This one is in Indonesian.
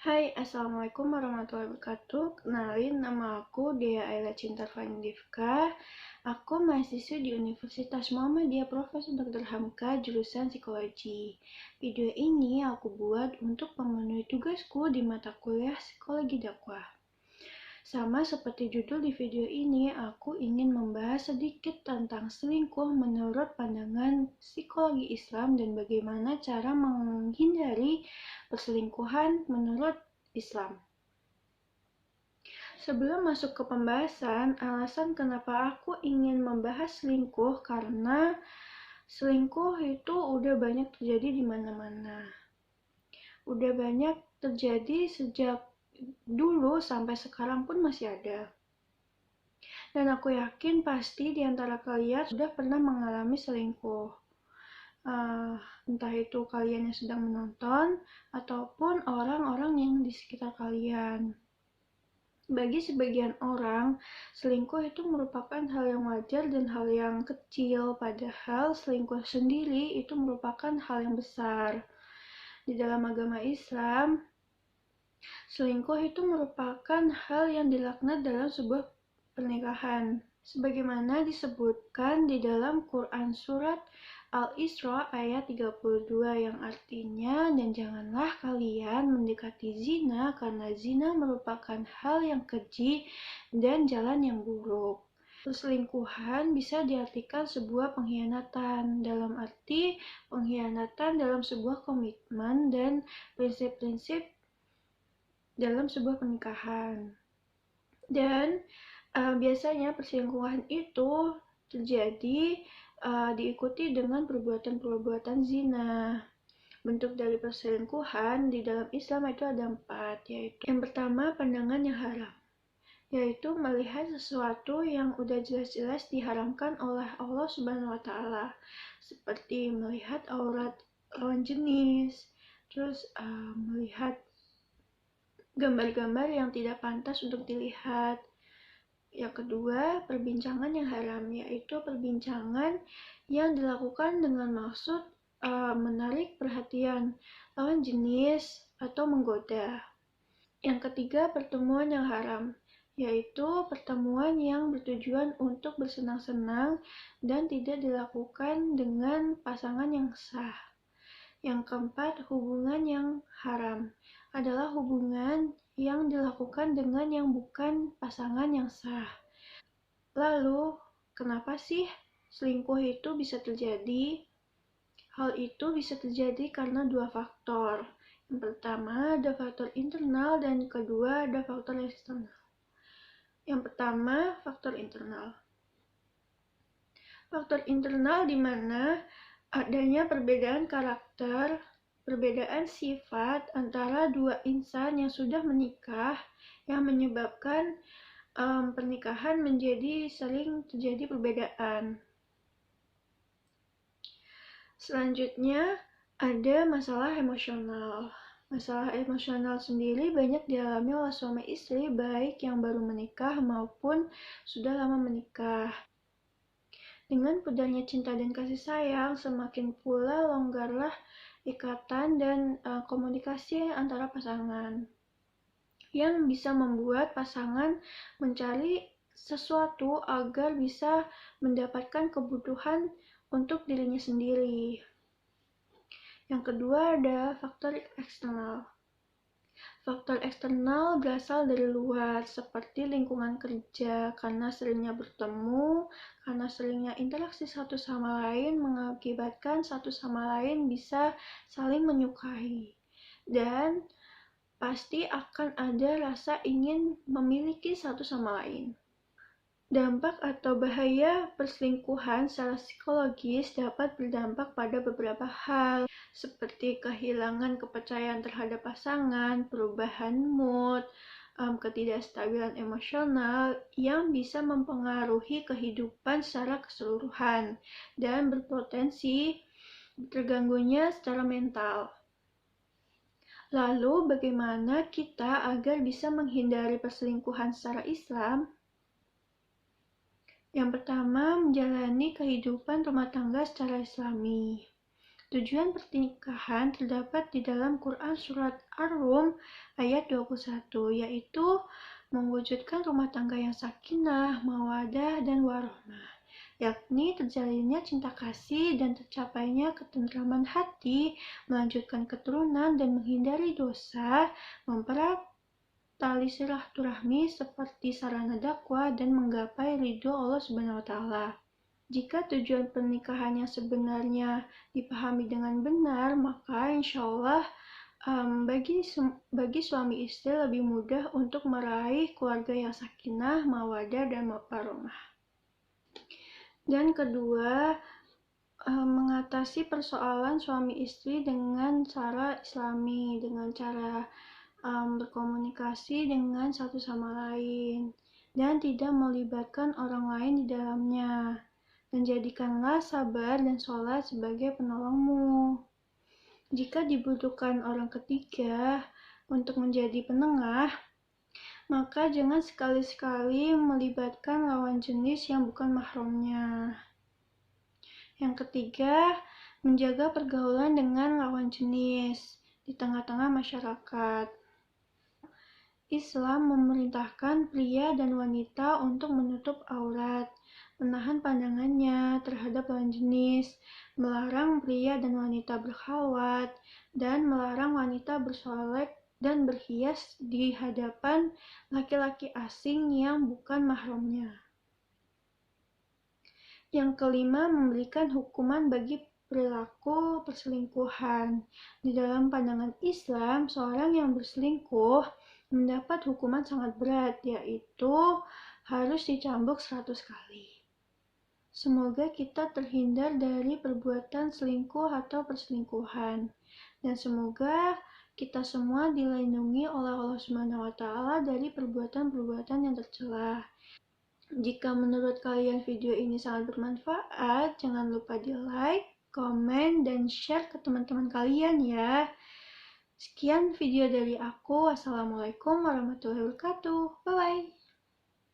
Hai, Assalamualaikum warahmatullahi wabarakatuh. Kenalin, nama aku Dea Ayla Cinta Fandivka. Aku mahasiswa di Universitas Muhammadiyah Profesor Dr. Hamka, jurusan Psikologi. Video ini aku buat untuk memenuhi tugasku di mata kuliah Psikologi Dakwah. Sama seperti judul di video ini, aku ingin membahas sedikit tentang selingkuh menurut pandangan psikologi Islam dan bagaimana cara menghindari perselingkuhan menurut Islam. Sebelum masuk ke pembahasan, alasan kenapa aku ingin membahas selingkuh karena selingkuh itu udah banyak terjadi di mana-mana. Udah banyak terjadi sejak dulu sampai sekarang pun masih ada. Dan aku yakin pasti di antara kalian sudah pernah mengalami selingkuh. Entah itu kalian yang sedang menonton ataupun orang-orang yang di sekitar kalian. Bagi sebagian orang, selingkuh itu merupakan hal yang wajar dan hal yang kecil, padahal selingkuh sendiri itu merupakan hal yang besar. Di dalam agama Islam, selingkuh itu merupakan hal yang dilaknat dalam sebuah pernikahan. Sebagaimana disebutkan di dalam Quran Surat Al-Isra ayat 32 yang artinya, dan janganlah kalian mendekati zina karena zina merupakan hal yang keji dan jalan yang buruk. Perselingkuhan bisa diartikan sebuah pengkhianatan dalam arti pengkhianatan dalam sebuah komitmen dan prinsip-prinsip dalam sebuah pernikahan. Dan biasanya perselingkuhan itu terjadi diikuti dengan perbuatan-perbuatan zina. Bentuk dari perselingkuhan di dalam Islam itu ada 4, yaitu yang pertama, pandangan yang haram, yaitu melihat sesuatu yang udah jelas-jelas diharamkan oleh Allah Subhanahu wa Ta'ala, seperti melihat aurat lawan jenis, terus melihat gambar-gambar yang tidak pantas untuk dilihat. Yang kedua, perbincangan yang haram, yaitu perbincangan yang dilakukan dengan maksud menarik perhatian lawan jenis atau menggoda. Yang ketiga, pertemuan yang haram, yaitu pertemuan yang bertujuan untuk bersenang-senang dan tidak dilakukan dengan pasangan yang sah. Yang keempat, hubungan yang haram adalah hubungan yang dilakukan dengan yang bukan pasangan yang sah. Lalu, kenapa sih selingkuh itu bisa terjadi? Hal itu bisa terjadi karena 2 faktor. Yang pertama, ada faktor internal dan kedua ada faktor eksternal. Yang pertama, faktor internal. Faktor internal di mana adanya perbedaan karakter, perbedaan sifat antara dua insan yang sudah menikah yang menyebabkan pernikahan menjadi sering terjadi perbedaan. Selanjutnya ada masalah emosional. Masalah emosional sendiri banyak dialami oleh suami istri baik yang baru menikah maupun sudah lama menikah. Dengan pudarnya cinta dan kasih sayang, semakin pula longgarlah ikatan dan komunikasi antara pasangan, yang bisa membuat pasangan mencari sesuatu agar bisa mendapatkan kebutuhan untuk dirinya sendiri. Yang kedua ada faktor eksternal. Faktor eksternal berasal dari luar, seperti lingkungan kerja, karena seringnya bertemu, karena seringnya interaksi satu sama lain, mengakibatkan satu sama lain bisa saling menyukai. Dan pasti akan ada rasa ingin memiliki satu sama lain. Dampak atau bahaya perselingkuhan secara psikologis dapat berdampak pada beberapa hal, seperti kehilangan kepercayaan terhadap pasangan, perubahan mood, ketidakstabilan emosional yang bisa mempengaruhi kehidupan secara keseluruhan dan berpotensi terganggunya secara mental. Lalu bagaimana kita agar bisa menghindari perselingkuhan secara Islam? Yang pertama, menjalani kehidupan rumah tangga secara Islami. Tujuan pernikahan terdapat di dalam Quran surat Ar-Rum ayat 21, yaitu mewujudkan rumah tangga yang sakinah, mawadah, dan warahmah, yakni terjalinnya cinta kasih dan tercapainya ketentraman hati, melanjutkan keturunan dan menghindari dosa, mempererat tali silaturahmi seperti sarana dakwah dan menggapai ridho Allah Subhanahu wa taala. Jika tujuan pernikahan yang sebenarnya dipahami dengan benar, maka insya Allah bagi suami istri lebih mudah untuk meraih keluarga yang sakinah, mawadah, dan warahmah. Dan kedua, mengatasi persoalan suami istri dengan cara Islami, dengan cara berkomunikasi dengan satu sama lain, dan tidak melibatkan orang lain di dalamnya. Dan jadikanlah sabar dan sholat sebagai penolongmu. Jika dibutuhkan orang ketiga untuk menjadi penengah, maka jangan sekali-sekali melibatkan lawan jenis yang bukan mahramnya. Yang ketiga, menjaga pergaulan dengan lawan jenis di tengah-tengah masyarakat. Islam memerintahkan pria dan wanita untuk menutup aurat, menahan pandangannya terhadap lawan jenis, melarang pria dan wanita berkhalwat, dan melarang wanita bersolek dan berhias di hadapan laki-laki asing yang bukan mahramnya. Yang kelima, memberikan hukuman bagi perilaku perselingkuhan. Di dalam pandangan Islam, seorang yang berselingkuh mendapat hukuman sangat berat, yaitu harus dicambuk 100 kali. Semoga kita terhindar dari perbuatan selingkuh atau perselingkuhan, dan semoga kita semua dilindungi oleh Allah Subhanahu wa taala dari perbuatan-perbuatan yang tercela. Jika menurut kalian video ini sangat bermanfaat, jangan lupa di like, komen, dan share ke teman-teman kalian ya. Sekian video dari aku. Wassalamualaikum warahmatullahi wabarakatuh. Bye-bye.